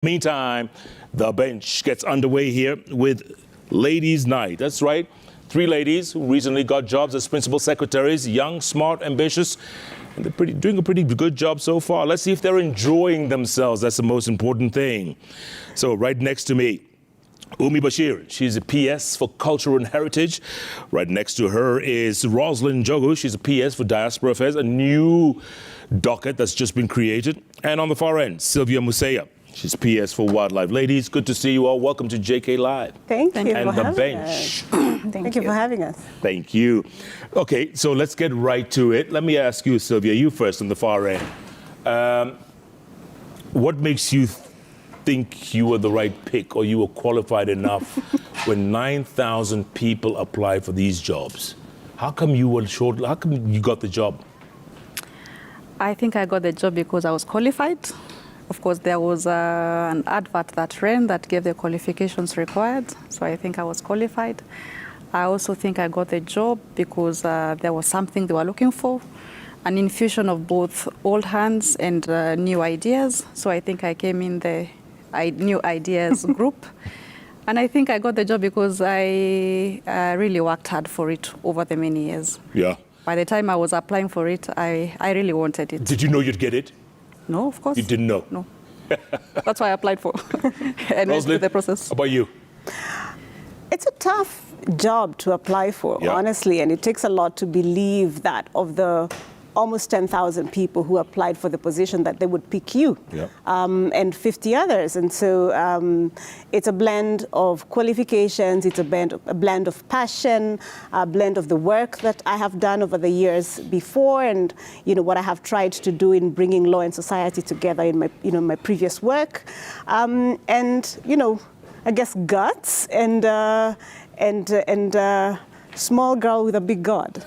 Meantime, the bench gets underway here with Ladies' Night. That's right. 3 ladies who recently got jobs as principal secretaries, young, smart, ambitious, and they're doing a pretty good job so far. Let's see if they're enjoying themselves. That's the most important thing. So right next to me, Umi Bashir. She's a PS for Culture and Heritage. Right next to her is Rosalind Jogu. She's a PS for Diaspora Affairs, a new docket that's just been created. And on the far end, Sylvia Musea. She's PS for Wildlife. Ladies, good to see you all. Welcome to JK Live. Thank you and for the having bench. us. Thank you for having us. Thank you. Okay, so let's get right to it. Let me ask you, Sylvia, you first on the far end. What makes you think you were the right pick or you were qualified enough when 9,000 people applied for these jobs? How come you were short? How come you got the job? I think I got the job because I was qualified. Of course, there was an advert that ran that gave the qualifications required, so I think I was qualified. I also think I got the job because there was something they were looking for, an infusion of both old hands and new ideas. So I think I came in the new ideas group. And I think I got the job because I really worked hard for it over the many years. Yeah. By the time I was applying for it, I really wanted it. Did you know you'd get it? No, of course. You didn't know? No. That's why I applied for and went through the process. How about you? It's a tough job to apply for, honestly, and it takes a lot to believe that of the almost 10,000 people who applied for the position that they would pick you and 50 others. And so it's a blend of qualifications, it's a blend of passion, a blend of the work that I have done over the years before and, you know, what I have tried to do in bringing law and society together in my, my previous work. And, you know, I guess guts and small girl with a big God.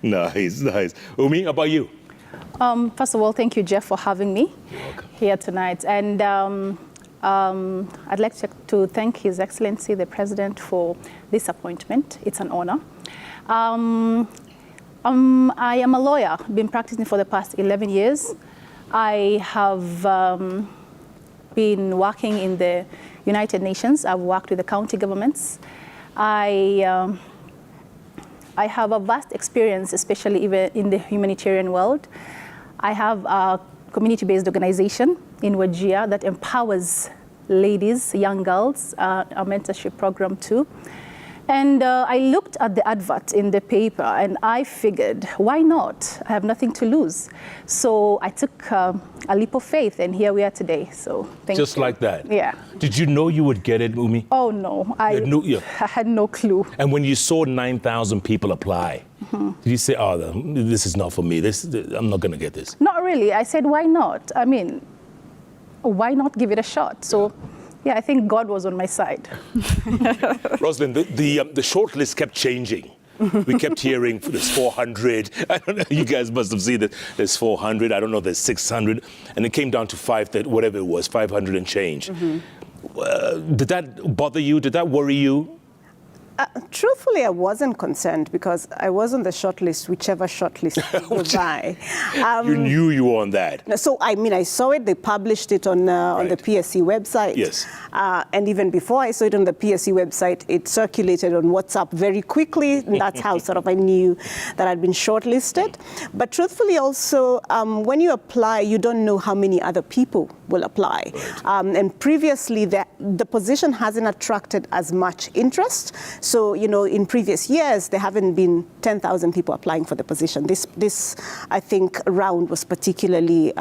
Nice, nice. Umi, how about you? First of all, thank you, Jeff, for having me here tonight. And I'd like to thank His Excellency, the President, for this appointment. It's an honor. I am a lawyer, been practicing for the past 11 years. I have been working in the United Nations. I've worked with the county governments. I have a vast experience, especially even in the humanitarian world. I have a community-based organization in Wajir that empowers ladies, young girls, a mentorship program too. And I looked at the advert in the paper and I figured, why not? I have nothing to lose. So I took a leap of faith and here we are today. So thank you. Just like that? Yeah. Did you know you would get it, Umi? Oh, no. I had no clue. And when you saw 9,000 people apply, did you say, oh, this is not for me. I'm not going to get this? Not really. I said, why not? I mean, why not give it a shot? So. Yeah, I think God was on my side. Rosalind, the short list kept changing. We kept hearing there's 400. I don't know, you guys must have seen that there's 400. I don't know, there's 600. And it came down to whatever it was, 500 and change. Did that bother you? Did that worry you? Truthfully, I wasn't concerned because I was on the shortlist, whichever shortlist you buy. You knew you were on that. So, I mean, I saw it. They published it on the PSC website. Yes. And even before I saw it on the PSC website, it circulated on WhatsApp very quickly. And that's how sort of I knew that I'd been shortlisted. But truthfully, also, when you apply, you don't know how many other people will apply. Right. And previously, the position hasn't attracted as much interest. So, you know, in previous years, there haven't been 10,000 people applying for the position. This, I think, round was particularly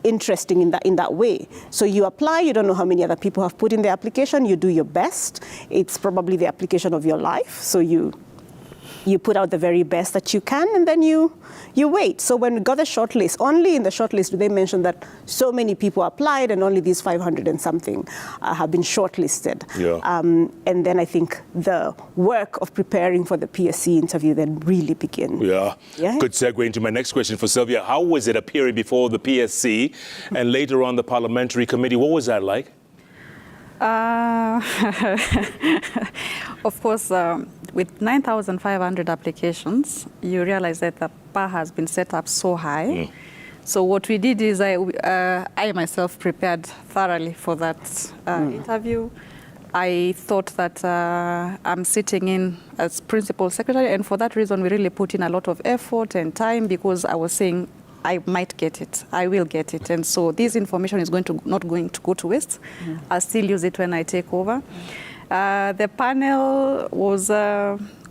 interesting in that way. So you apply, you don't know how many other people have put in the application, you do your best. It's probably the application of your life. So you put out the very best that you can, and then you wait. So when we got the shortlist, only in the shortlist do they mention that so many people applied and only these 500 and something have been shortlisted. Yeah. And then I think the work of preparing for the PSC interview then really began. Yeah. Good segue into my next question for Sylvia. How was it appearing before the PSC and later on the parliamentary committee? What was that like? Of course, with 9,500 applications, you realize that the bar has been set up so high So what we did is I myself prepared thoroughly for that interview. I thought that I'm sitting in as principal secretary, and for that reason, we really put in a lot of effort and time, because I was saying I might get it, I will get it, and so this information is not going to go to waste. I'll still use it when I take over. The panel was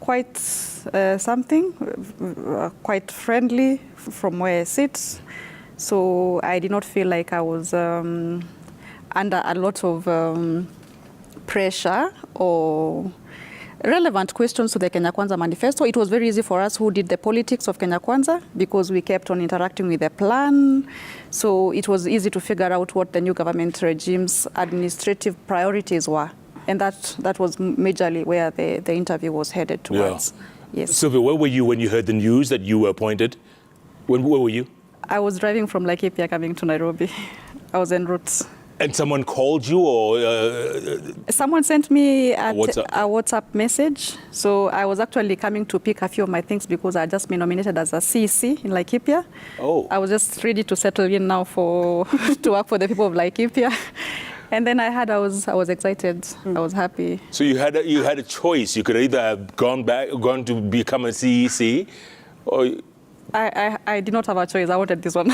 quite something, quite friendly from where I sit. So I did not feel like I was under a lot of pressure or relevant questions to the Kenya Kwanza manifesto. It was very easy for us who did the politics of Kenya Kwanza, because we kept on interacting with the plan. So it was easy to figure out what the new government regime's administrative priorities were. And that was majorly where the interview was headed towards. Yeah. Yes. Sylvia, where were you when you heard the news that you were appointed? Where were you? I was driving from Laikipia coming to Nairobi. I was en route. And someone called you, or someone sent me a WhatsApp? WhatsApp message. So I was actually coming to pick a few of my things, because I had just been nominated as a CEC in Laikipia. Oh. I was just ready to settle in now to work for the people of Laikipia. And then I was excited. I was happy. So you had a choice. You could either have gone to become a CEC, or I did not have a choice. I wanted this one.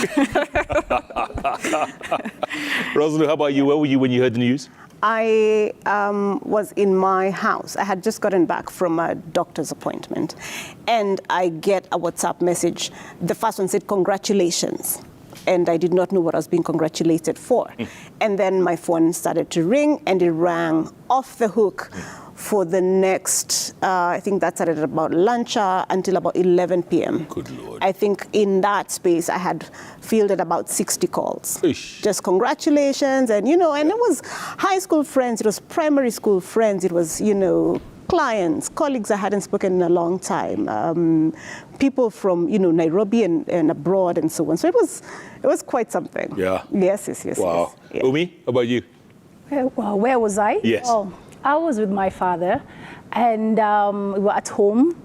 Rosalind, how about you? Where were you when you heard the news? I was in my house. I had just gotten back from a doctor's appointment, and I get a WhatsApp message. The first one said, "Congratulations." And I did not know what I was being congratulated for. And then my phone started to ring, and it rang off the hook for the next, I think that started at about lunch until about 11 p.m. Good Lord. I think in that space, I had fielded about 60 calls. Ish. Just congratulations, and and it was high school friends, it was primary school friends, it was, clients, colleagues I hadn't spoken in a long time, people from, Nairobi and abroad and so on. So it was quite something. Yeah. Yes. Wow. Yes. Umi, how about you? Well, where was I? Yes. Oh, I was with my father, and we were at home,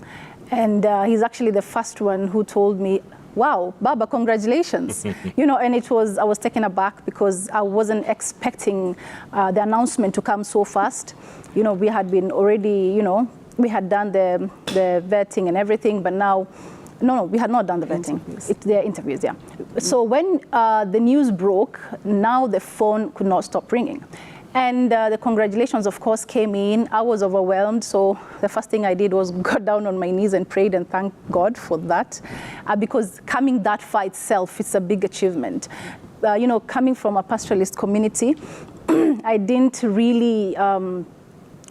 and he's actually the first one who told me, "Wow, Baba, congratulations." And I was taken aback, because I wasn't expecting the announcement to come so fast. We had been already, we had done the vetting and everything, but now, no, we had not done the vetting. The interviews, yeah. So when the news broke, now the phone could not stop ringing. And the congratulations, of course, came in. I was overwhelmed, so the first thing I did was got down on my knees and prayed and thanked God for that, because coming that far itself, it's a big achievement. Coming from a pastoralist community, I didn't really,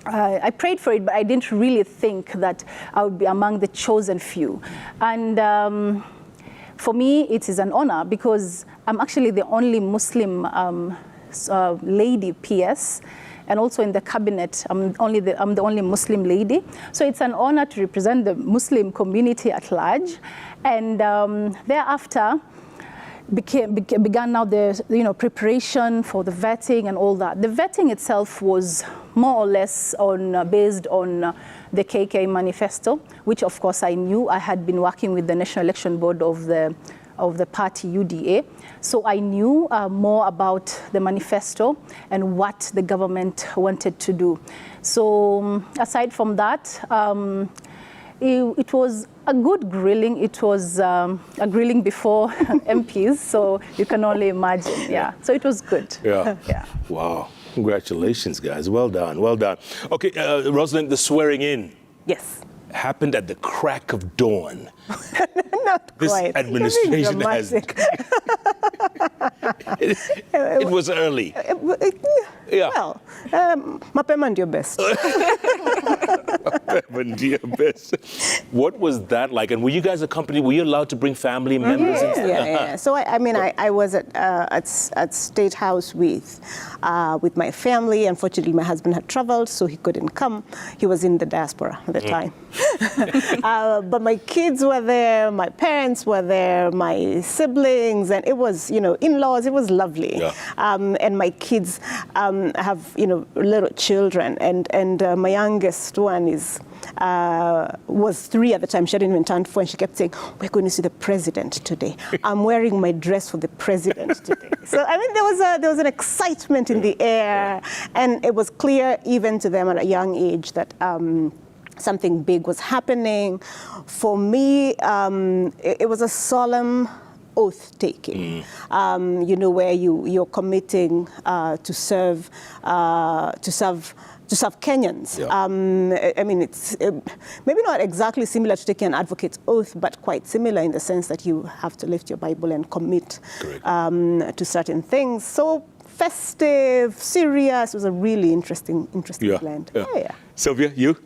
I prayed for it, but I didn't really think that I would be among the chosen few. And for me, it is an honor, because I'm actually the only Muslim lady PS, and also in the cabinet, I'm the only Muslim lady. So it's an honor to represent the Muslim community at large. And thereafter, began now the preparation for the vetting and all that. The vetting itself was more or less based on the KK manifesto, which of course I knew. I had been working with the National Election Board of the party UDA. So I knew more about the manifesto and what the government wanted to do. So aside from that, it was a good grilling. It was a grilling before MPs, so you can only imagine. Yeah, so it was good. Yeah. Yeah. Wow. Congratulations, guys. Well done. Well done. Okay, Rosalind, the swearing in Yes. happened at the crack of dawn. Not This quite. administration You're has. dramatic. It was early. Yeah. Well, mapema ndio best. Dear best. What was that like? And were you guys accompanied? Were you allowed to bring family members? And stuff? Yeah. So I was at State House with my family. Unfortunately, my husband had traveled, so he couldn't come. He was in the diaspora at the time. But my kids were there, my parents were there, my siblings, and it was, in-laws. It was lovely. Yeah. And my kids have, little children, and my youngest one is was 3 at the time. She hadn't even turned 4, and she kept saying, "We're going to see the president today. I'm wearing my dress for the president today." So I mean, there was an excitement in the air, and it was clear even to them at a young age that something big was happening. For me, it was a solemn oath taking, where you're committing to serve Kenyans. Yeah. I mean, it's maybe not exactly similar to taking an advocate's oath, but quite similar in the sense that you have to lift your Bible and commit to certain things. So festive, serious. It was a really interesting blend. Yeah. Sylvia, you?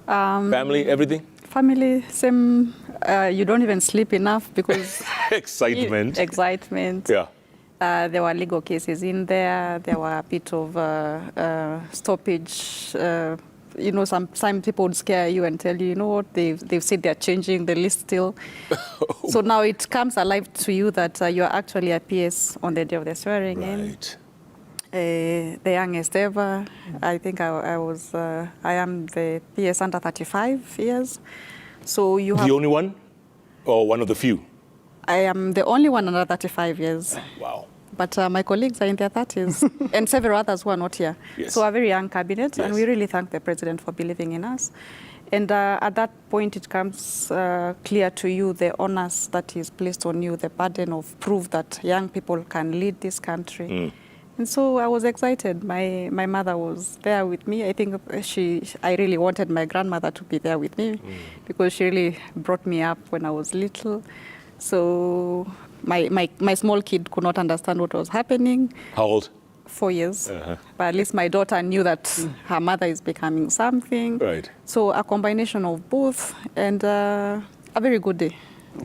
Family, everything? Family, same. You don't even sleep enough because Excitement. Excitement. Yeah. There were legal cases in there. There were a bit of stoppage. Some people would scare you and tell you, you know what, they've said they're changing the list still. So now it comes alive to you that you're actually a PS on the day of the swearing in. The youngest ever. I think I am the PS under 35 years. So you have... The only one? Or one of the few? I am the only one under 35 years. Wow. But my colleagues are in their 30s and several others who are not here. Yes. So a very young cabinet, Yes. and we really thank the president for believing in us. And at that point, it comes clear to you the onus that is placed on you, the burden of proof that young people can lead this country. And so I was excited. My mother was there with me. I think I really wanted my grandmother to be there with me because she really brought me up when I was little. So my small kid could not understand what was happening. How old? 4 years. But at least my daughter knew that her mother is becoming something. Right. So a combination of both, and a very good day.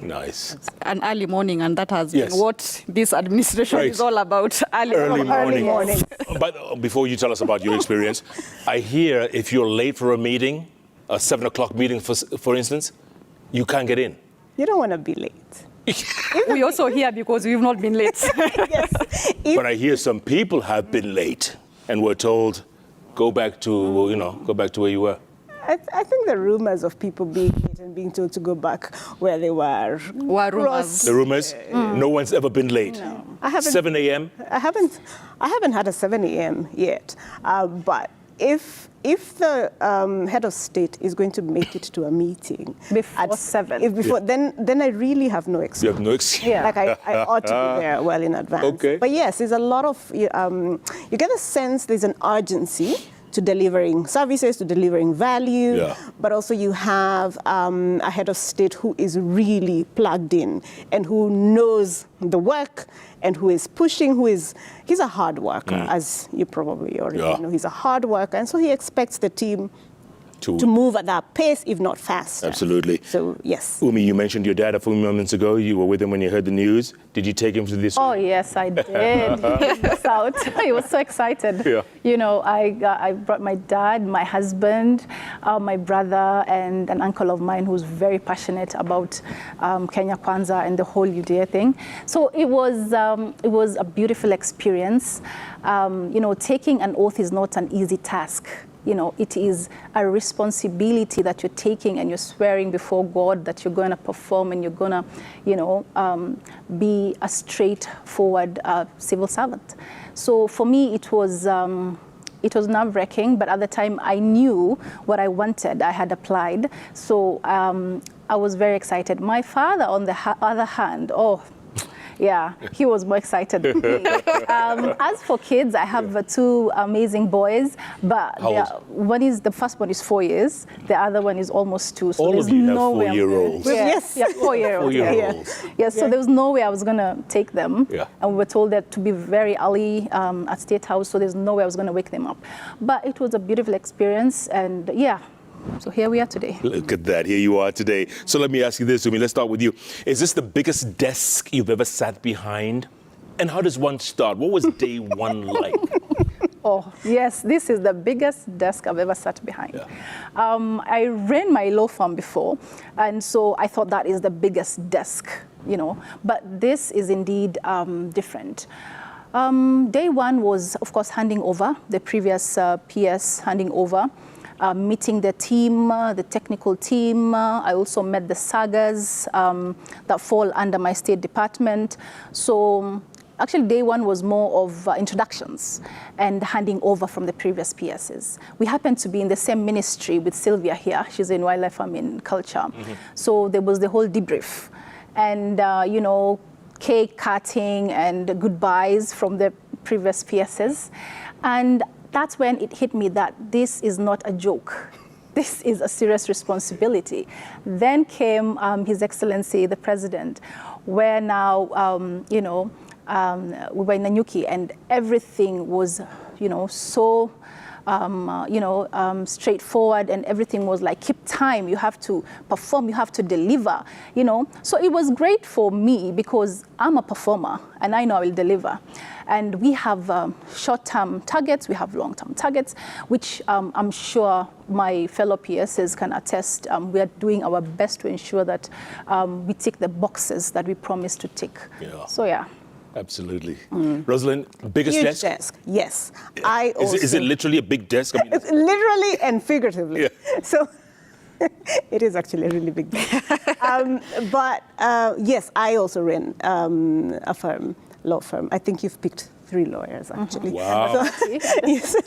Nice. An early morning, and that has been what this administration is all about. Early morning. Morning. But before you tell us about your experience, I hear if you're late for a meeting, a 7 o'clock meeting, for instance, you can't get in. You don't want to be late. We also hear because we've not been late. Yes. But I hear some people have been late and were told, go back to where you were. I think the rumors of people being late and being told to go back where they were. Were rumors. The rumors? No one's ever been late. No. I haven't. 7 a.m.? I haven't had a 7 a.m. yet. But if the head of state is going to make it to a meeting Before 7. Then I really have no excuse. You have no excuse. Yeah. Like I ought to be there well in advance. Okay. But yes, there's a lot of, you get a sense there's an urgency to delivering services, to delivering value, but also you have a head of state who is really plugged in and who knows the work and who is pushing, he's a hard worker, as you probably already know. He's a hard worker, and so he expects the team to move at that pace, if not faster. Absolutely. So, yes. Umi, you mentioned your dad a few moments ago. You were with him when you heard the news. Did you take him to this? Oh, yes, I did. He was out. He was so excited. Yeah. You know, I brought my dad, my husband, my brother, and an uncle of mine who's very passionate about Kenya Kwanza and the whole UDA thing. So it was a beautiful experience. Taking an oath is not an easy task. It is a responsibility that you're taking, and you're swearing before God that you're going to perform and you're going to, be a straightforward civil servant. So for me, it was nerve-wracking, but at the time I knew what I wanted. I had applied, so I was very excited. My father, on the other hand, yeah, he was more excited than me. As for kids, I have 2 amazing boys, but the first one is 4 years, the other one is almost 2. So all there's of you no have way 4-year-olds. Yes, 4-year-olds. Yes, so there was no way I was going to take them. Yeah. And we were told that to be very early at State House, so there's no way I was going to wake them up. But it was a beautiful experience, and so here we are today. Look at that. Here you are today. So let me ask you this, Umi. Let's start with you. Is this the biggest desk you've ever sat behind? And how does one start? What was day one like? Oh, yes, this is the biggest desk I've ever sat behind. Yeah. I ran my law firm before, and so I thought that is the biggest desk, But this is indeed different. Day one was, of course, handing over, the previous PS handing over. meeting the team, the technical team. I also met the sagas that fall under my State Department. So actually, day one was more of introductions and handing over from the previous PSs. We happened to be in the same ministry with Sylvia here. She's in wildlife, I'm in culture. So there was the whole debrief. And, you know, cake cutting and goodbyes from the previous PSs. And that's when it hit me that this is not a joke. This is a serious responsibility. Then came His Excellency, the President, where now, you know, we were in Nanyuki and everything was, you know, so, straightforward, and everything was like, keep time, you have to perform, you have to deliver, you know. So it was great for me because I'm a performer and I know I will deliver. And we have short-term targets, we have long-term targets, which I'm sure my fellow PSs can attest. We are doing our best to ensure that we tick the boxes that we promised to tick. Yeah. So, yeah. Absolutely. Rosalind, biggest Huge desk? Yes. I also, is it literally a big desk? I mean, literally and figuratively. Yeah. So it is actually a really big desk. Yes, I also ran a firm, law firm. I think you've picked 3 lawyers, actually. Wow. So, yes.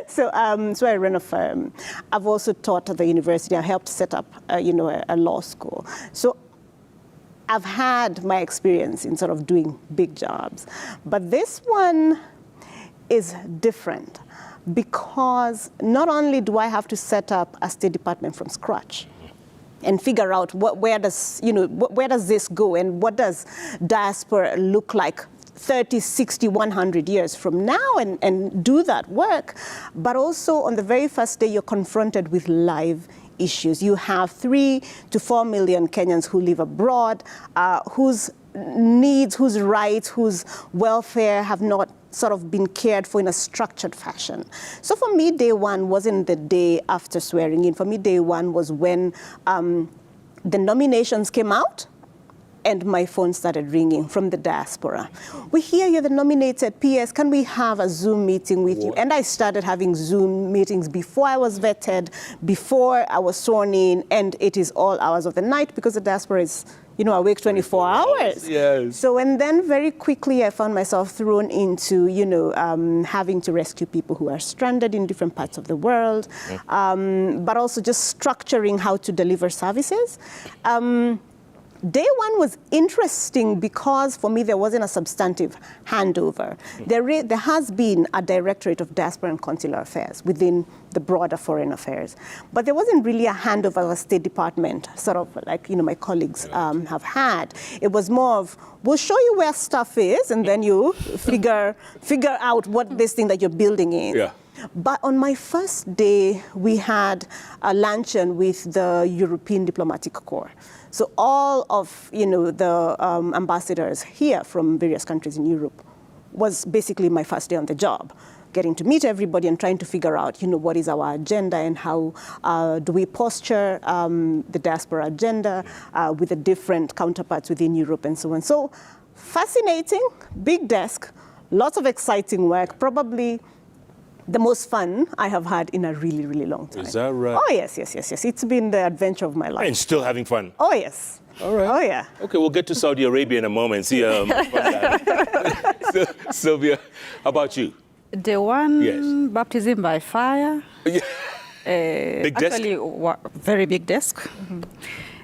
So I ran a firm. I've also taught at the university. I helped set up, a law school. So I've had my experience in sort of doing big jobs, but this one is different because not only do I have to set up a State Department from scratch and figure out where does this go and what does diaspora look like 30, 60, 100 years from now and do that work, but also on the very first day you're confronted with live issues. You have 3 to 4 million Kenyans who live abroad, whose needs, whose rights, whose welfare have not sort of been cared for in a structured fashion. So for me, day one wasn't the day after swearing in. For me, day one was when the nominations came out and my phone started ringing from the diaspora. We hear you're the nominated PS, can we have a Zoom meeting with you? And I started having Zoom meetings before I was vetted, before I was sworn in, and it is all hours of the night because the diaspora is, awake 24 hours. Yes. So, and then very quickly I found myself thrown into, having to rescue people who are stranded in different parts of the world, but also just structuring how to deliver services. Day one was interesting because for me there wasn't a substantive handover. There has been a Directorate of Diaspora and Consular Affairs within the broader foreign affairs, but there wasn't really a handover of a State Department, sort of like my colleagues have had. It was more of, we'll show you where stuff is, and then you figure out what this thing that you're building is. Yeah. But on my first day, we had a luncheon with the European Diplomatic Corps. So all of the ambassadors here from various countries in Europe was basically my first day on the job, getting to meet everybody and trying to figure out what is our agenda and how do we posture the diaspora agenda with the different counterparts within Europe and so on. So fascinating, big desk, lots of exciting work, probably the most fun I have had in a really, really long time. Is that right? Oh, yes. It's been the adventure of my life. And still having fun? Oh, yes. All right. Oh, yeah. Okay, we'll get to Saudi Arabia in a moment. See, Sylvia, how about you? The one, yes. Baptism by fire. Yeah. Big desk? Actually, very big desk.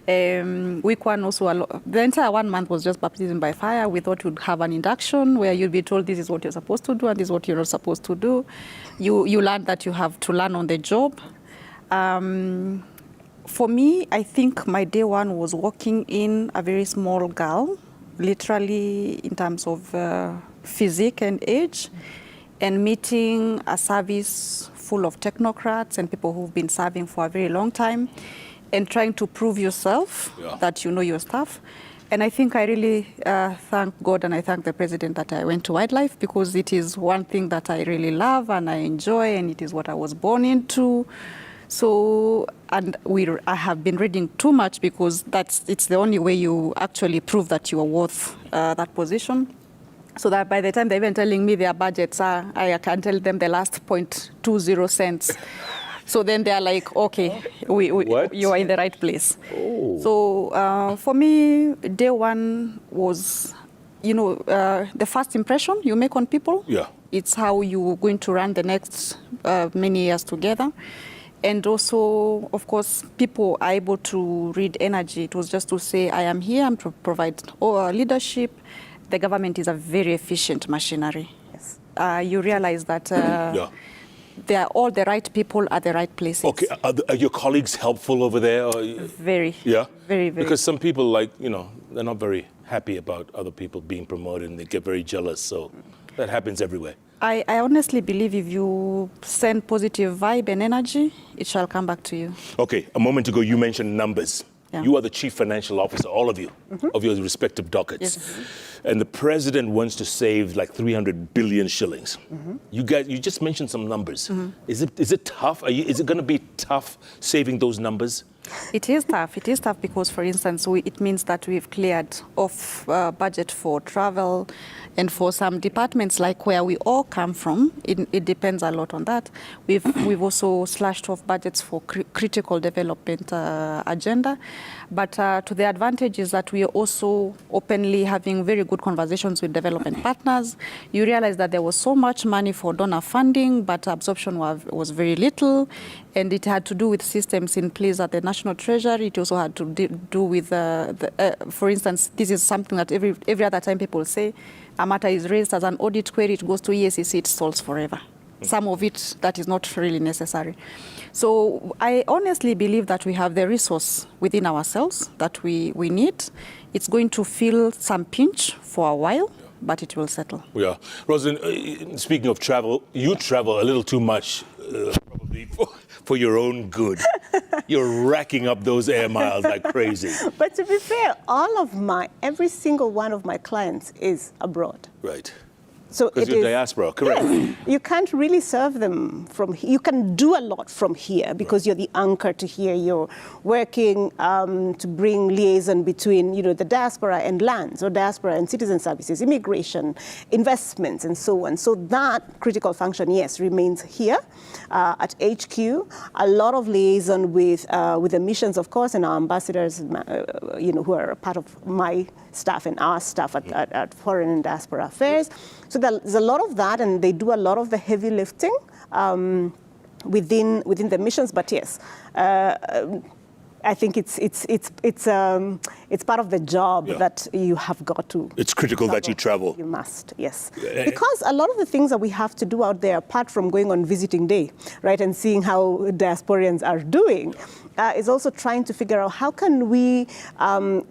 Week one also, the entire 1 month was just baptism by fire. We thought you'd have an induction where you'd be told this is what you're supposed to do and this is what you're not supposed to do. You learn that you have to learn on the job. For me, I think my day one was walking in a very small girl, literally in terms of physique and age, and meeting a service full of technocrats and people who've been serving for a very long time, and trying to prove yourself that you know your stuff. And I think I really thank God and I thank the President that I went to wildlife, because it is one thing that I really love and I enjoy, and it is what I was born into. So, and I have been reading too much because it's the only way you actually prove that you are worth that position. So that by the time they're even telling me their budgets are, I can tell them the last 0.20 cents. So then they're like, okay, What? you are in the right place. Oh. So for me, day one was, the first impression you make on people. Yeah. It's how you're going to run the next many years together. And also, of course, people are able to read energy. It was just to say, I am here, I'm to provide leadership. The government is a very efficient machinery. Yes. You realize that Yeah. they are all the right people at the right places. Okay, are your colleagues helpful over there? Or... Very. Yeah? Very, very. Because some people, they're not very happy about other people being promoted and they get very jealous. So that happens everywhere. I honestly believe if you send positive vibe and energy, it shall come back to you. Okay, a moment ago you mentioned numbers. Yeah. You are the chief financial officer, all of you, of your respective dockets. Yes. And the president wants to save like 300 billion shillings. You just mentioned some numbers. Is it tough? Is it going to be tough saving those numbers? It is tough. It is tough because, for instance, it means that we've cleared off budget for travel, and for some departments like where we all come from, it depends a lot on that. We've also slashed off budgets for critical development agenda, but to the advantage is that we are also openly having very good conversations with development partners. You realize that there was so much money for donor funding, but absorption was very little. And it had to do with systems in place at the National Treasury. It also had to do with, for instance, this is something that every other time people say, a matter is raised as an audit query, it goes to EACC, it stalls forever. Some of it, that is not really necessary. So I honestly believe that we have the resource within ourselves that we need. It's going to feel some pinch for a while, but it will settle. Yeah. Rosalind, speaking of travel, you travel a little too much, probably for your own good. You're racking up those air miles like crazy. But to be fair, every single one of my clients is abroad. Right. So because you're diaspora, correct? Yes, you can't really serve them from here. You can do a lot from here because you're the anchor to here. You're working to bring liaison between, the diaspora and lands, or diaspora and citizen services, immigration, investments, and so on. So that critical function, yes, remains here at HQ. A lot of liaison with the missions, of course, and our ambassadors, who are a part of my staff and our staff at Foreign and Diaspora Affairs. So there's a lot of that, and they do a lot of the heavy lifting within the missions. But yes, I think it's part of the job that you have got to. It's critical that you travel. You must, yes, because a lot of the things that we have to do out there, apart from going on visiting day, right, and seeing how diasporians are doing, is also trying to figure out how can we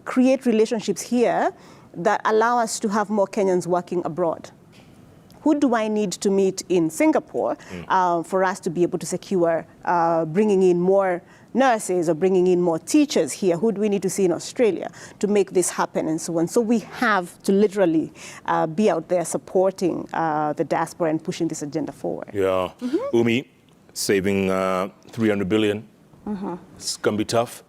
create relationships here that allow us to have more Kenyans working abroad. Who do I need to meet in Singapore for us to be able to secure bringing in more nurses or bringing in more teachers here? Who do we need to see in Australia to make this happen, and so on? So we have to literally be out there supporting the diaspora and pushing this agenda forward. Yeah. Umi, saving 300 billion, it's going to be tough.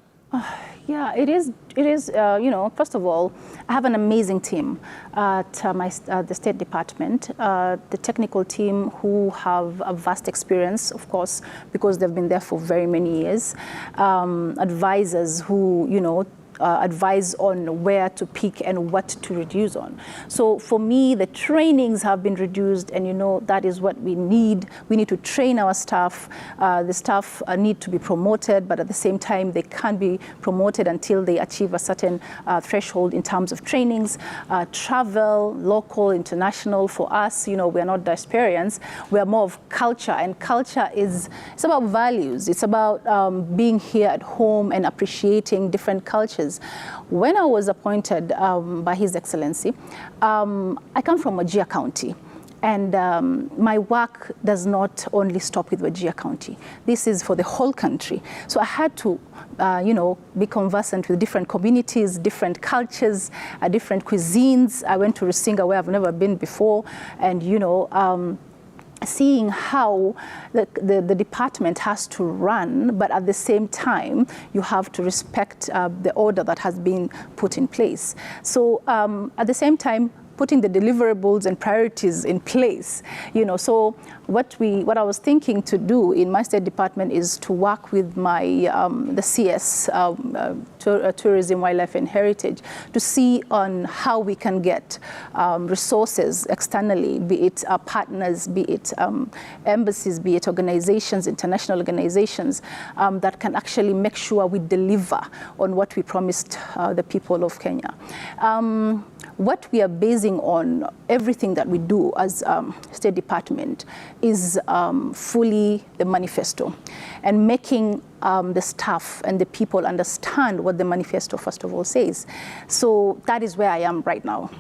Yeah, it is. First of all, I have an amazing team at the State Department, the technical team who have a vast experience, of course, because they've been there for very many years. Advisors who, advise on where to pick and what to reduce on. So for me, the trainings have been reduced, and that is what we need. We need to train our staff. The staff need to be promoted, but at the same time, they can't be promoted until they achieve a certain threshold in terms of trainings. Travel, local, international, for us, we're not diasporians. We're more of culture, and culture it's about values. It's about being here at home and appreciating different cultures. When I was appointed by His Excellency, I come from Wajir County. And my work does not only stop with Wajir County. This is for the whole country. So I had to, be conversant with different communities, different cultures, different cuisines. I went to Rusinga, where I've never been before, and seeing how the department has to run, but at the same time, you have to respect the order that has been put in place. So at the same time, putting the deliverables and priorities in place. You know, so what I was thinking to do in my State Department is to work with my the CS, Tourism, Wildlife and Heritage, to see on how we can get resources externally, be it partners, be it embassies, be it organizations, international organizations, that can actually make sure we deliver on what we promised the people of Kenya. What we are basing on everything that we do as State Department is fully the manifesto, and making the staff and the people understand what the manifesto first of all says. So that is where I am right now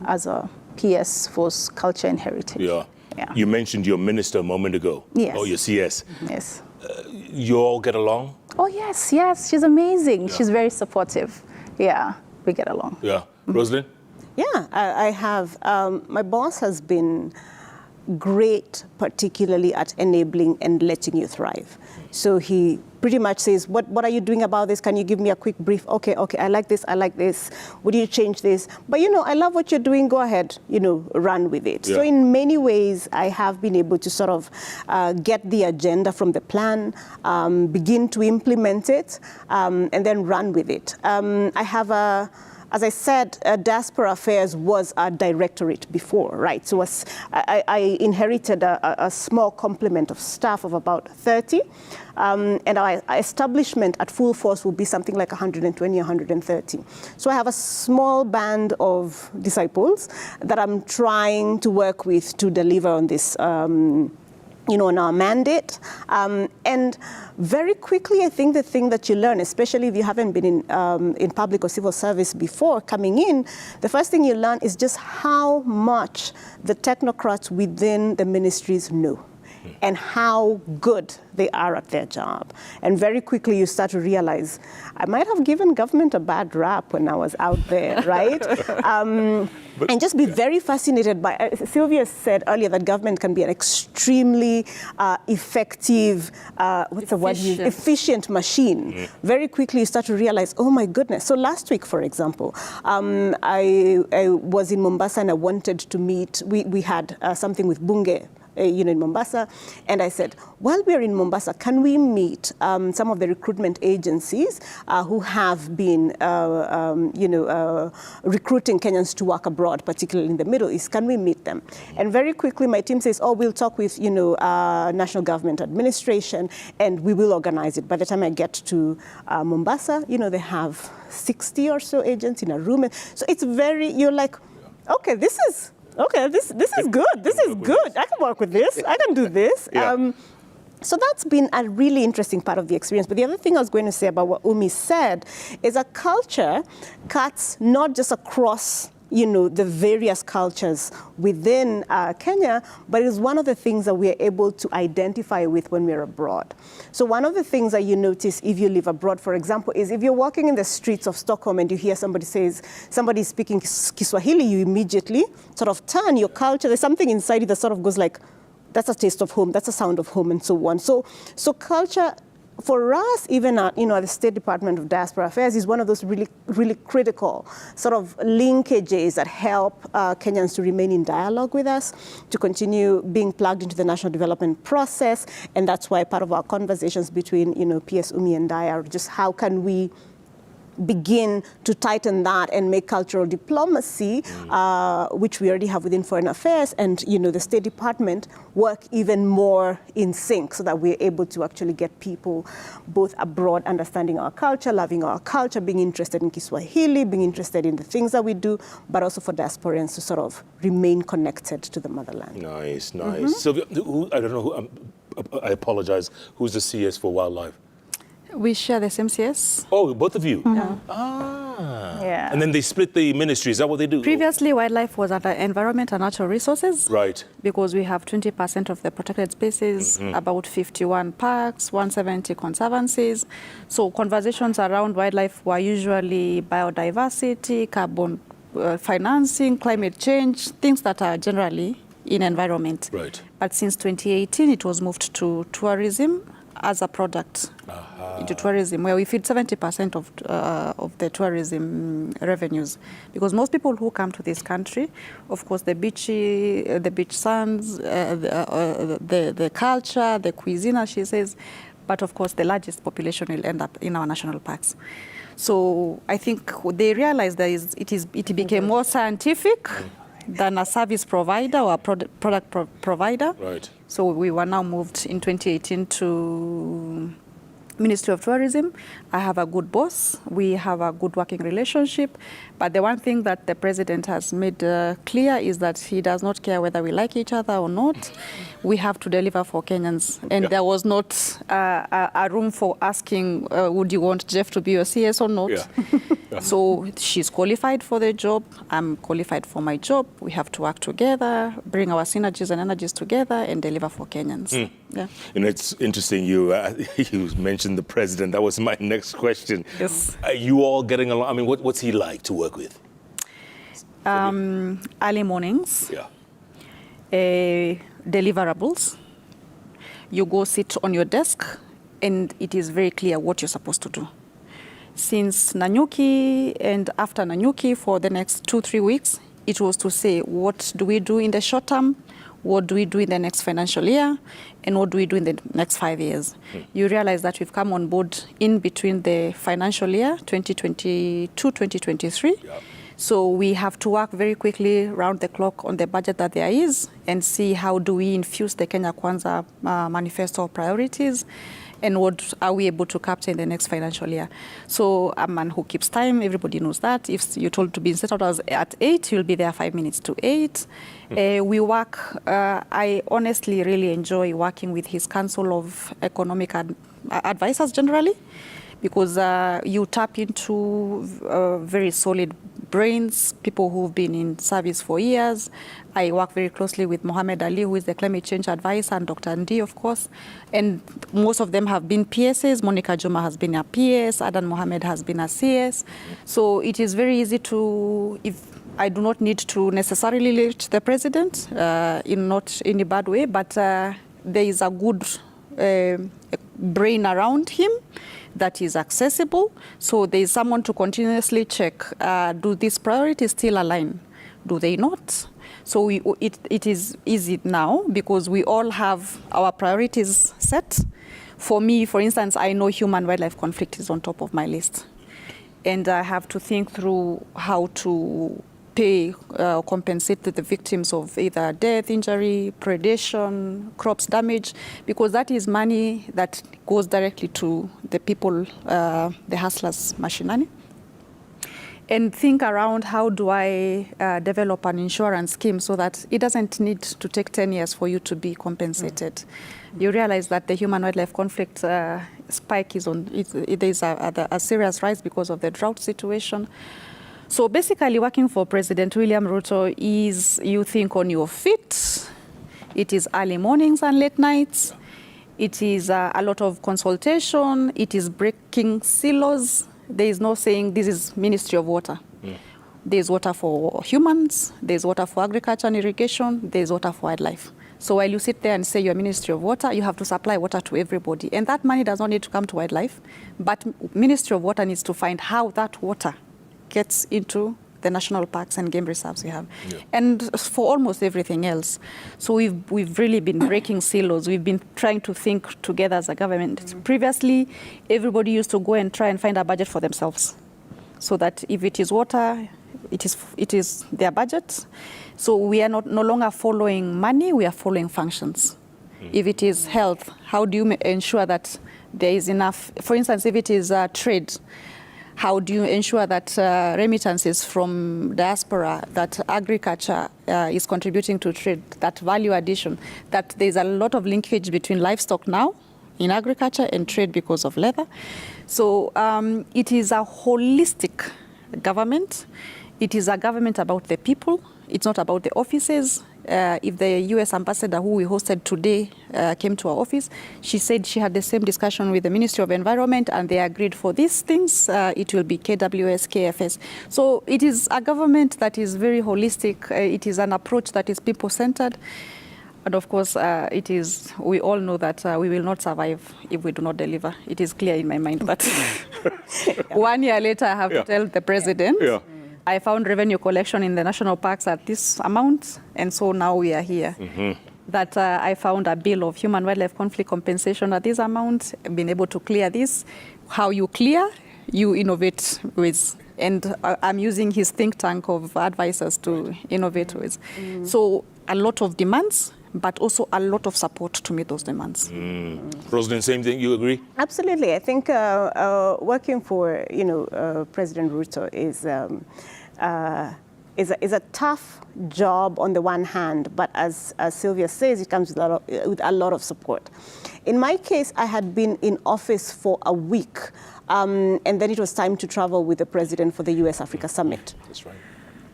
as a PS for Culture and Heritage. Yeah. Yeah. You mentioned your minister a moment ago. Yes. Oh, your CS. Yes. You all get along? Oh, yes, yes. She's amazing. Yeah. She's very supportive. Yeah, we get along. Yeah. Rosalind? Yeah, I have. My boss has been great, particularly at enabling and letting you thrive. So he pretty much says, what are you doing about this? Can you give me a quick brief? Okay, I like this, would you change this? But I love what you're doing, go ahead, run with it. Yeah. So in many ways, I have been able to sort of get the agenda from the plan, begin to implement it, and then run with it. I have as I said, Diaspora Affairs was a directorate before, right? So I inherited a small complement of staff of about 30. And our establishment at full force will be something like 120, 130. So I have a small band of disciples that I'm trying to work with to deliver on this, on our mandate. And very quickly, I think the thing that you learn, especially if you haven't been in public or civil service before coming in, the first thing you learn is just how much the technocrats within the ministries know and how good they are at their job. And very quickly you start to realize, I might have given government a bad rap when I was out there, right? And just be very fascinated by, Sylvia said earlier that government can be an extremely effective, efficient machine. Very quickly you start to realize, oh my goodness. So last week, for example, I was in Mombasa and I wanted to meet, we had something with Bunge, in Mombasa, and I said, while we're in Mombasa, can we meet some of the recruitment agencies who have been, recruiting Kenyans to work abroad, particularly in the Middle East? Can we meet them? And very quickly, my team says, oh, we'll talk with, National Government Administration, and we will organize it. By the time I get to Mombasa, they have 60 or so agents in a room. So it's very, you're like, okay, this is good. This is good. I can work with this. I can do this. Yeah. So that's been a really interesting part of the experience. But the other thing I was going to say about what Umi said is a culture cuts not just across the various cultures within Kenya, but it is one of the things that we are able to identify with when we're abroad. So one of the things that you notice if you live abroad, for example, is if you're walking in the streets of Stockholm and you hear somebody speaking Kiswahili, you immediately sort of turn your culture. There's something inside you that sort of goes like, that's a taste of home, that's a sound of home, and so on. So culture, for us, even at the State Department of Diaspora Affairs, is one of those really, really critical sort of linkages that help Kenyans to remain in dialogue with us, to continue being plugged into the national development process, and that's why part of our conversations between PS Umi and Dia are just how can we begin to tighten that and make cultural diplomacy, which we already have within Foreign Affairs, and the State Department work even more in sync so that we're able to actually get people both abroad understanding our culture, loving our culture, being interested in Kiswahili, being interested in the things that we do, but also for diasporans to sort of remain connected to the motherland. Nice. Sylvia, I don't know who, I apologize, who's the CS for wildlife? We share the same CS. Oh, both of you? Yeah. Yeah. And then they split the ministry. Is that what they do? Previously, wildlife was under environment and natural resources. Right. Because we have 20% of the protected species, about 51 parks, 170 conservancies. So conversations around wildlife were usually biodiversity, carbon financing, climate change, things that are generally in environment. Right. But since 2018, it was moved to tourism as a product. into tourism, where we feed 70% of the tourism revenues. Because most people who come to this country, of course, the beach sands, the culture, the cuisine, as she says, but of course, the largest population will end up in our national parks. So I think they realized that it became more scientific than a service provider or a product provider. Right. So we were now moved in 2018 to Ministry of Tourism. I have a good boss. We have a good working relationship. But the one thing that the president has made clear is that he does not care whether we like each other or not. We have to deliver for Kenyans. And there was not a room for asking, would you want Jeff to be your CS or not? Yeah. So she's qualified for the job. I'm qualified for my job. We have to work together, bring our synergies and energies together, and deliver for Kenyans. Yeah. You know, it's interesting you mentioned the president. That was my next question. Yes. Are you all getting along? I mean, what's he like to work with? Early mornings. Yeah. Deliverables. You go sit on your desk, and it is very clear what you're supposed to do. Since Nanyuki and after Nanyuki for the next 2-3 weeks, it was to say, what do we do in the short term? What do we do in the next financial year? And what do we do in the next 5 years? You realize that we've come on board in between the financial year, 2022-2023. Yeah. So we have to work very quickly round the clock on the budget that there is and see how do we infuse the Kenya Kwanza manifesto priorities and what are we able to capture in the next financial year. So a man who keeps time, everybody knows that. If you're told to be in State House at 8, you'll be there 5 minutes to 8. We work, I honestly really enjoy working with his Council of Economic Advisors generally, because you tap into very solid brains, people who've been in service for years. I work very closely with Mohammed Ali, who is the climate change advisor, and Dr. Ndi, of course. And most of them have been PSs. Monica Juma has been a PS. Adan Mohammed has been a CS. So it is very easy to, if I do not need to necessarily reach the president, in not in a bad way, but there is a good brain around him that is accessible. So there is someone to continuously check, do these priorities still align? Do they not? So it is easy now because we all have our priorities set. For me, for instance, I know human-wildlife conflict is on top of my list. And I have to think through how to pay, compensate the victims of either death, injury, predation, crops damage, because that is money that goes directly to the people, the hustlers, mashinani. And think around how do I develop an insurance scheme so that it doesn't need to take 10 years for you to be compensated. You realize that the human-wildlife conflict spike is on, there is a serious rise because of the drought situation. So basically working for President William Ruto is you think on your feet. It is early mornings and late nights. It is a lot of consultation. It is breaking silos. There is no saying this is Ministry of Water. There's water for humans. There's water for agriculture and irrigation. There's water for wildlife. So while you sit there and say you're Ministry of Water, you have to supply water to everybody. And that money does not need to come to wildlife. But Ministry of Water needs to find how that water gets into the national parks and game reserves we have. Yeah. And for almost everything else. So we've really been breaking silos. We've been trying to think together as a government. Previously, everybody used to go and try and find a budget for themselves. So that if it is water, it is their budget. So we are no longer following money, we are following functions. If it is health, how do you ensure that there is enough? For instance, if it is trade, how do you ensure that remittances from diaspora, that agriculture is contributing to trade, that value addition, that there's a lot of linkage between livestock now in agriculture and trade because of leather. So it is a holistic government. It is a government about the people. It's not about the offices. If the U.S. ambassador who we hosted today came to our office, she said she had the same discussion with the Ministry of Environment and they agreed for these things. It will be KWS, KFS. So it is a government that is very holistic. It is an approach that is people-centered. And of course, we all know that we will not survive if we do not deliver. It is clear in my mind. But 1 year later, I have to tell the president, I found revenue collection in the national parks at this amount, and so now we are here. That I found a bill of human-wildlife conflict compensation at this amount, been able to clear this. How you clear, you innovate with. And I'm using his think tank of advisors to innovate with. So a lot of demands, but also a lot of support to meet those demands. Rosalind, same thing, you agree? Absolutely. I think working for, President Ruto is a tough job on the one hand, but as Sylvia says, it comes with a lot of support. In my case, I had been in office for a week, and then it was time to travel with the president for the US-Africa Summit. That's right.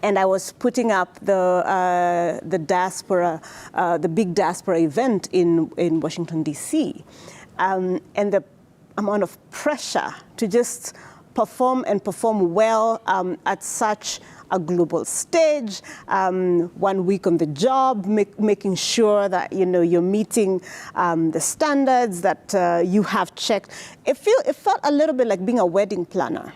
And I was putting up the diaspora, the big diaspora event in Washington, D.C. And the amount of pressure to just perform well at such a global stage, 1 week on the job, making sure that you're meeting the standards that you have checked. It felt a little bit like being a wedding planner.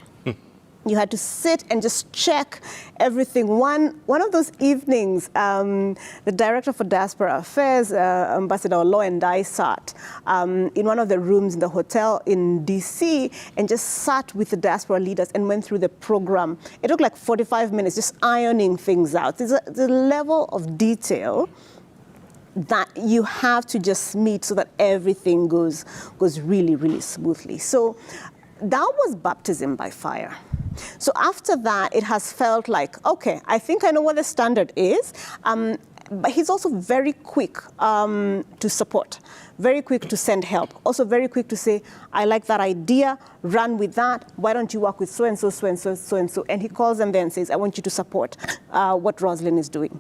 You had to sit and just check everything. One of those evenings, the director for Diaspora Affairs, Ambassador Law, and I sat in one of the rooms in the hotel in DC and just sat with the diaspora leaders and went through the program. It took like 45 minutes just ironing things out. There's a level of detail that you have to just meet so that everything goes really, really smoothly. So that was baptism by fire. So after that, it has felt like, okay, I think I know what the standard is, but he's also very quick to support, very quick to send help, also very quick to say, I like that idea, run with that, why don't you work with so-and-so, so-and-so, so-and-so, and he calls them there and says, I want you to support what Rosalind is doing.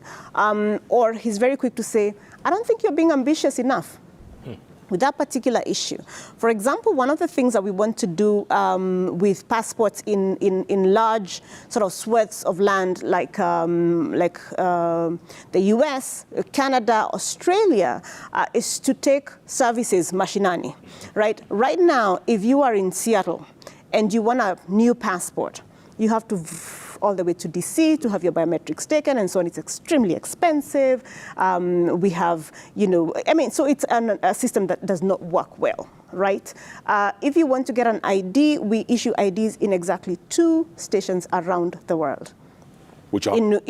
Or he's very quick to say, I don't think you're being ambitious enough with that particular issue. For example, one of the things that we want to do with passports in large sort of swaths of land like the US, Canada, Australia, is to take services mashinani, right? Right now, if you are in Seattle and you want a new passport, you have to all the way to DC to have your biometrics taken and so on. It's extremely expensive. We have, so it's a system that does not work well, right? If you want to get an ID, we issue IDs in exactly 2 stations around the world. Which are? In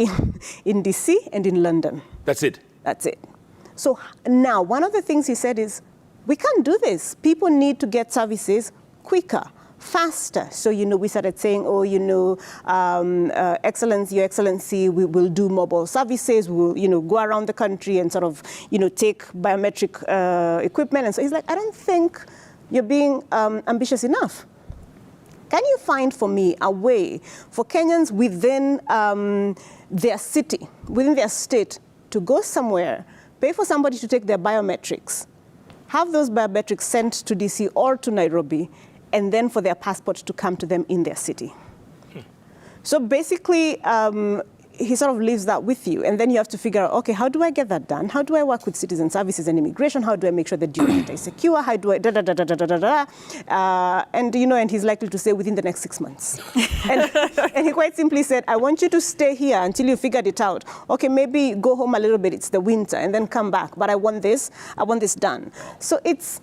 DC and in London. That's it? That's it. So now, one of the things he said is, we can't do this. People need to get services quicker, faster. So, we started saying, Excellency, Your Excellency, we will do mobile services. We'll, go around the country and sort of, take biometric equipment. And so he's like, I don't think you're being ambitious enough. Can you find for me a way for Kenyans within their city, within their state, to go somewhere, pay for somebody to take their biometrics, have those biometrics sent to DC or to Nairobi, and then for their passport to come to them in their city? So basically, he sort of leaves that with you. And then you have to figure out, okay, how do I get that done? How do I work with citizen services and immigration? How do I make sure the due data is secure? How do I and he's likely to say within the next 6 months. and he quite simply said, I want you to stay here until you figured it out. Okay, maybe go home a little bit. It's the winter, and then come back. But I want this done. So it's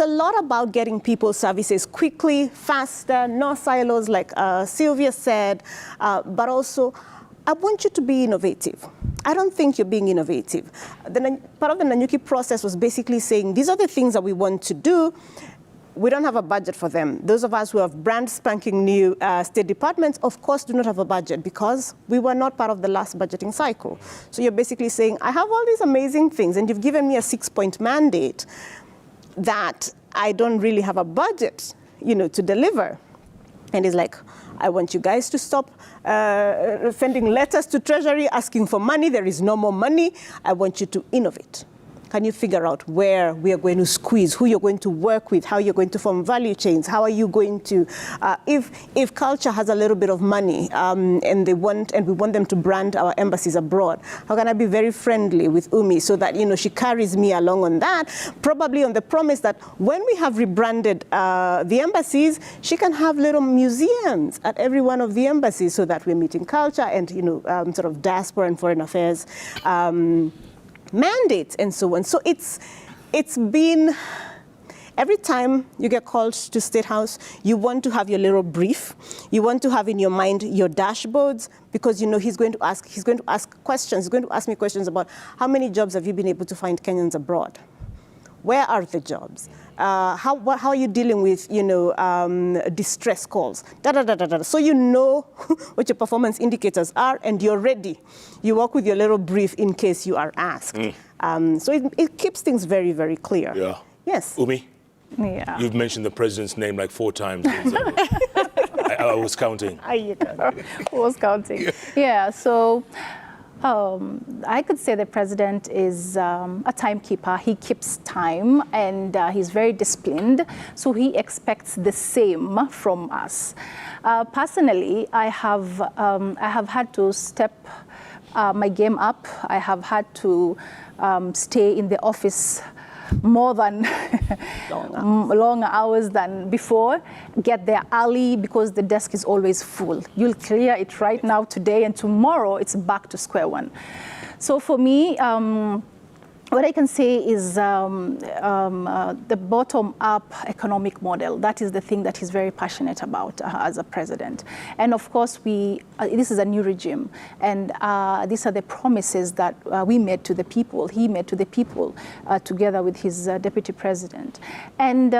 a lot about getting people services quickly, faster, no silos, like Sylvia said, but also, I want you to be innovative. I don't think you're being innovative. Part of the Nanyuki process was basically saying, these are the things that we want to do. We don't have a budget for them. Those of us who have brand spanking new state departments, of course, do not have a budget because we were not part of the last budgeting cycle. So you're basically saying, I have all these amazing things, and you've given me a 6-point mandate that I don't really have a budget, to deliver. And he's like, I want you guys to stop sending letters to Treasury asking for money. There is no more money. I want you to innovate. can you figure out where we are going to squeeze, who you're going to work with, how you're going to form value chains, how are you going to, if culture has a little bit of money and we want them to brand our embassies abroad, how can I be very friendly with Umi so that, she carries me along on that, probably on the promise that when we have rebranded the embassies, she can have little museums at every one of the embassies so that we're meeting culture and, sort of diaspora and foreign affairs mandates and so on. So it's been, every time you get called to State House, you want to have your little brief. You want to have in your mind your dashboards because he's going to ask questions. He's going to ask me questions about how many jobs have you been able to find Kenyans abroad? Where are the jobs? How are you dealing with, distress calls? So you know what your performance indicators are, and you're ready. You work with your little brief in case you are asked. So it keeps things very, very clear. Yeah. Yes. Umi? Yeah. You've mentioned the president's name like 4 times. I was counting. Who was counting? Yeah. So. I could say the president is a timekeeper. He keeps time and he's very disciplined. So he expects the same from us. Personally, I have had to step my game up. I have had to stay in the office more than longer hours than before, get there early because the desk is always full. You'll clear it right now today and tomorrow it's back to square one. So for me, what I can say is the bottom-up economic model. That is the thing that he's very passionate about as a president. And of course, this is a new regime. And these are the promises that we made to the people, he made to the people together with his deputy president. And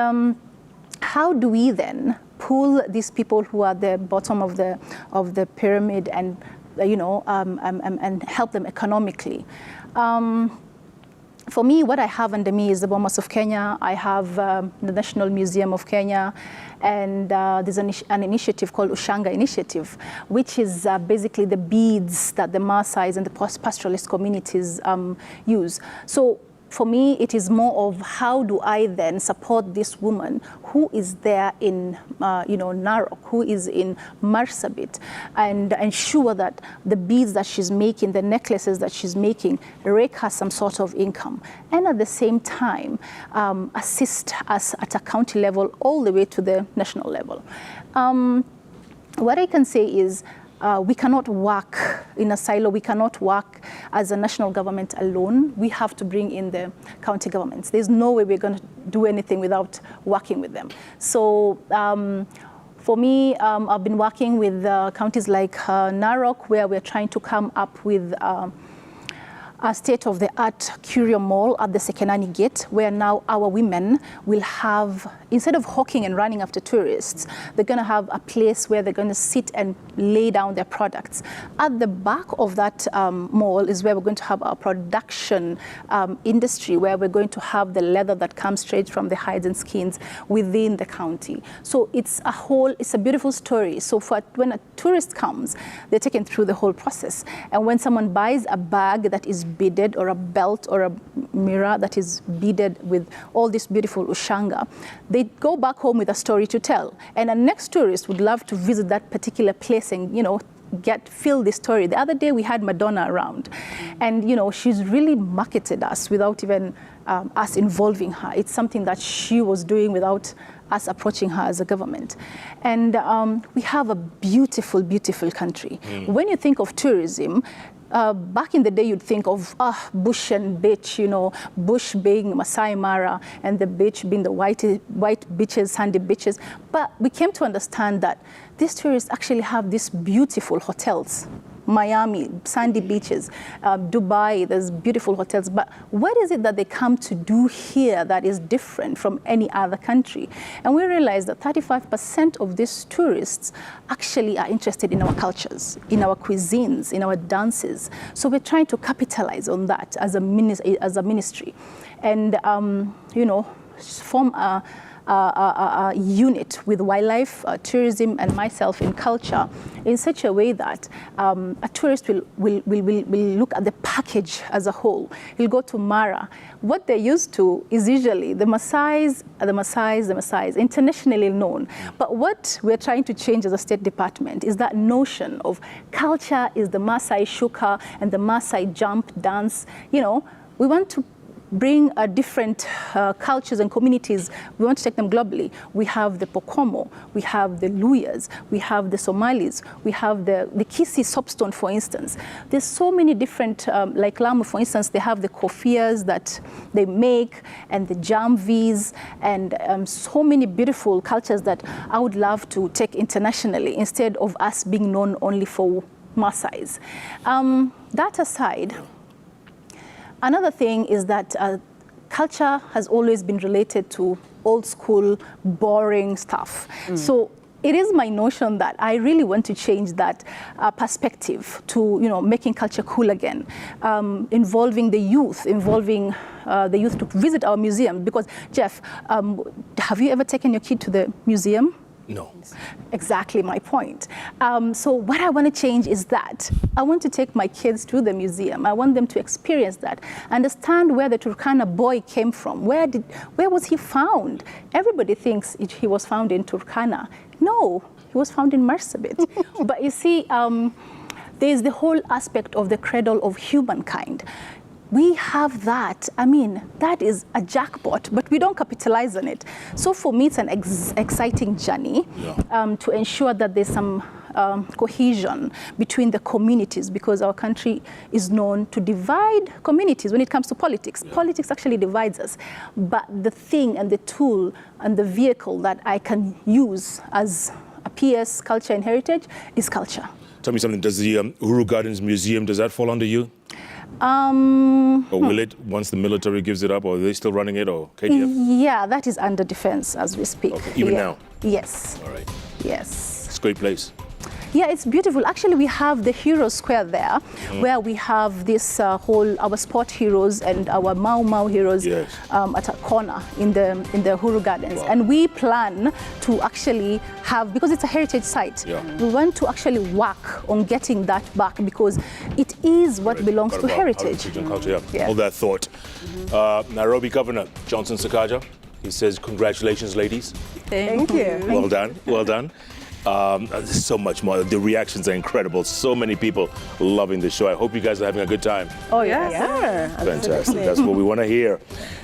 how do we then pull these people who are the bottom of the pyramid and, and help them economically? For me, what I have under me is the Bomas of Kenya. I have the National Museum of Kenya, and there's an initiative called Ushanga Initiative, which is basically the beads that the Maasais and the pastoralist communities use. So for me, it is more of how do I then support this woman who is there in, Narok, who is in Marsabit, and ensure that the beads that she's making, the necklaces that she's making, rake her some sort of income. And at the same time, assist us at a county level all the way to the national level. What I can say is, we cannot work in a silo. We cannot work as a national government alone. We have to bring in the county governments. There's no way we're going to do anything without working with them. So for me, I've been working with counties like Narok, where we're trying to come up with a state-of-the-art curio mall at the Sekenani Gate, where now our women will have, instead of hawking and running after tourists, they're going to have a place where they're going to sit and lay down their products. At the back of that mall is where we're going to have our production industry, where we're going to have the leather that comes straight from the hides and skins within the county. So it's a beautiful story. So when a tourist comes, they're taken through the whole process. And when someone buys a bag that is beaded, or a belt or a mirror that is beaded with all this beautiful ushanga, they go back home with a story to tell. And a next tourist would love to visit that particular place and, feel this story. The other day we had Madonna around, and she's really marketed us without even us involving her. It's something that she was doing without us approaching her as a government. And we have a beautiful, beautiful country. When you think of tourism, back in the day, you'd think of bush and beach, bush being Masai Mara and the beach being the white beaches, sandy beaches. But we came to understand that these tourists actually have these beautiful hotels. Miami, sandy beaches, Dubai, there's beautiful hotels. But what is it that they come to do here that is different from any other country? And we realized that 35% of these tourists actually are interested in our cultures, in our cuisines, in our dances. So we're trying to capitalize on that as a ministry and, form unit with wildlife, tourism, and myself in culture in such a way that a tourist will look at the package as a whole. He'll go to Mara. What they're used to is usually the Maasais, internationally known. But what we're trying to change as a State Department is that notion of culture is the Maasai shuka and the Maasai jump dance. You know, we want to bring different cultures and communities. We want to take them globally. We have the Pokomo, we have the Luyas, we have the Somalis, we have the Kisii soapstone, for instance. There's so many different, like Lamu, for instance, they have the kofias that they make, and the jamvis, and so many beautiful cultures that I would love to take internationally instead of us being known only for Maasais. That aside, another thing is that culture has always been related to old school, boring stuff. So it is my notion that I really want to change that perspective to, you know, making culture cool again, involving the youth to visit our museum. Because, Jeff, have you ever taken your kid to the museum? No. Exactly my point. So what I want to change is that I want to take my kids to the museum. I want them to experience that, understand where the Turkana boy came from. Where was he found? Everybody thinks he was found in Turkana. No, he was found in Marsabit. But you see, there's the whole aspect of the cradle of humankind. We have that. I mean, that is a jackpot, but we don't capitalize on it. So for me, it's an exciting journey to ensure that there's some cohesion between the communities, because our country is known to divide communities when it comes to politics. Politics actually divides us. But the thing and the tool and the vehicle that I can use as a PS, culture and heritage, is culture. Tell me something, does the Uhuru Gardens Museum, does that fall under you? Or will it, once the military gives it up, or are they still running it, or KDF? Yeah, that is under defense as we speak. Okay. Even now? Yes. All right. Yes. It's a great place. Yeah, it's beautiful. Actually, we have the Hero Square there, where we have this our sport heroes and our Mau heroes at a corner in the Uhuru Gardens. Wow. And we plan to actually have, because it's a heritage site, we want to actually work on getting that back, because it is what belongs to heritage. And culture, all that thought. Nairobi Governor Johnson Sakaja, he says, congratulations, ladies. Thank you. Well done, well done. There's so much more. The reactions are incredible. So many people loving the show. I hope you guys are having a good time. Oh, yeah. Fantastic. That's what we want to hear.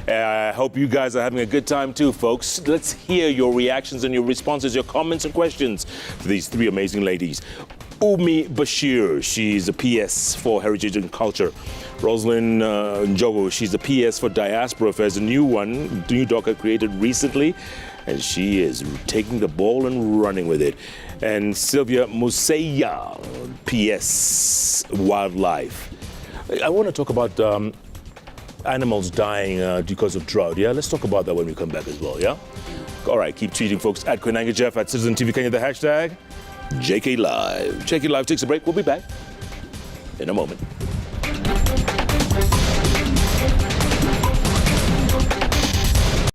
I hope you guys are having a good time too, folks. Let's hear your reactions and your responses, your comments and questions to these three amazing ladies. Umi Bashir, she's a PS for Heritage and Culture. Rosalind Njogo, she's a PS for Diaspora Affairs, a new docket created recently, and she is taking the ball and running with it. And Sylvia Museya, PS Wildlife. I want to talk about animals dying because of drought. Yeah, let's talk about that when we come back as well, yeah? All right, keep tweeting, folks, at Koinange Jeff, at Citizen TV Kenya, the hashtag JK Live. JK Live takes a break. We'll be back in a moment.